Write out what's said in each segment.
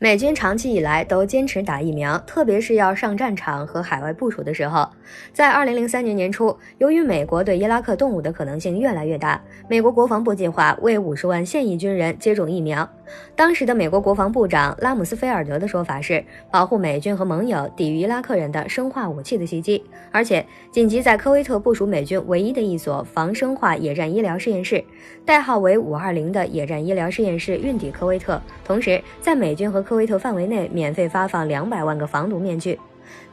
美军长期以来都坚持打疫苗，特别是要上战场和海外部署的时候。在2003年年初，由于美国对伊拉克动武的可能性越来越大，美国国防部计划为50万现役军人接种疫苗。当时的美国国防部长拉姆斯菲尔德的说法是，保护美军和盟友抵御伊拉克人的生化武器的袭击，而且紧急在科威特部署美军唯一的一所防生化野战医疗实验室，代号为520的野战医疗实验室运抵科威特，同时在美军和科威特范围内免费发放200万个防毒面具。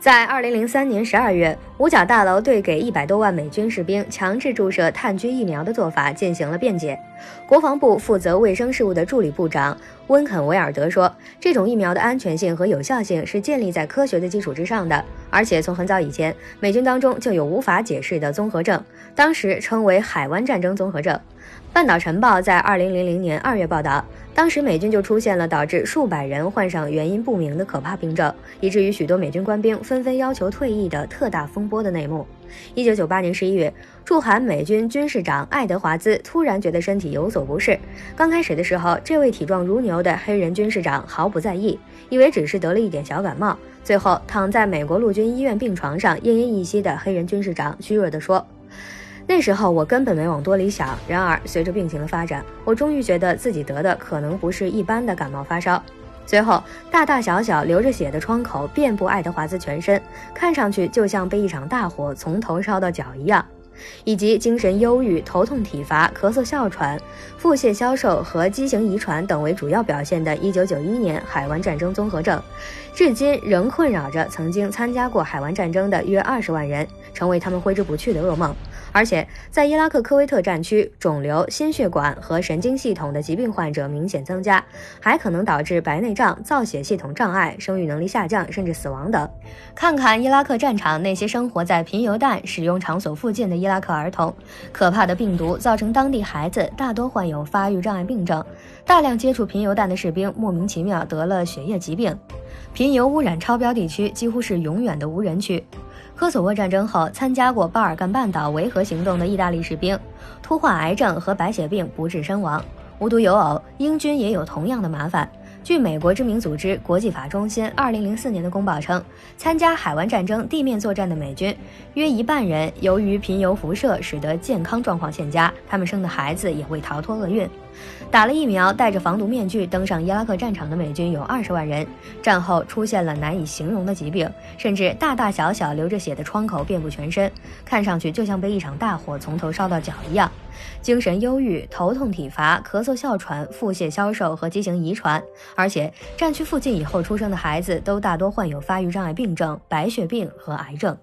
在2003年12月，五角大楼对给100多万美军士兵强制注射炭疽疫苗的做法进行了辩解。国防部负责卫生事务的助理部长温肯维尔德说，这种疫苗的安全性和有效性是建立在科学的基础之上的，而且从很早以前，美军当中就有无法解释的综合症，当时称为海湾战争综合症。半岛晨报在2000年2月报道，当时美军就出现了导致数百人患上原因不明的可怕病症，以至于许多美军官兵纷纷要求退役的特大风波的内幕。1998年11月，驻韩美军军事长爱德华兹突然觉得身体有所不适。刚开始的时候，这位体壮如牛的黑人军事长毫不在意，以为只是得了一点小感冒。最后，躺在美国陆军医院病床上奄奄一息的黑人军事长虚弱地说，那时候我根本没往多里想，然而随着病情的发展，我终于觉得自己得的可能不是一般的感冒发烧。随后，大大小小流着血的创口遍布爱德华兹全身，看上去就像被一场大火从头烧到脚一样。以及精神忧郁、头痛体乏、咳嗽哮喘、腹泻消瘦和畸形遗传等为主要表现的1991年海湾战争综合症，至今仍困扰着曾经参加过海湾战争的约20万人，成为他们挥之不去的噩梦。而且在伊拉克科威特战区，肿瘤、心血管和神经系统的疾病患者明显增加，还可能导致白内障、造血系统障碍、生育能力下降，甚至死亡等。看看伊拉克战场那些生活在贫油弹使用场所附近的伊拉克儿童，可怕的病毒造成当地孩子大多患有发育障碍病症，大量接触贫油弹的士兵莫名其妙得了血液疾病。贫油污染超标地区几乎是永远的无人区。科索沃战争后参加过巴尔干半岛维和行动的意大利士兵，突患癌症和白血病不治身亡。无独有偶，英军也有同样的麻烦。据美国知名组织国际法中心2004年的公报称，参加海湾战争地面作战的美军约一半人由于贫油辐射使得健康状况欠佳，他们生的孩子也未逃脱厄运。打了疫苗戴着防毒面具登上伊拉克战场的美军有20万人，战后出现了难以形容的疾病，甚至大大小小流着血的创口遍布全身，看上去就像被一场大火从头烧到脚一样。精神忧郁、头痛体乏、咳嗽哮喘、腹泻消瘦和畸形遗传，而且战区附近以后出生的孩子都大多患有发育障碍病症、白血病和癌症。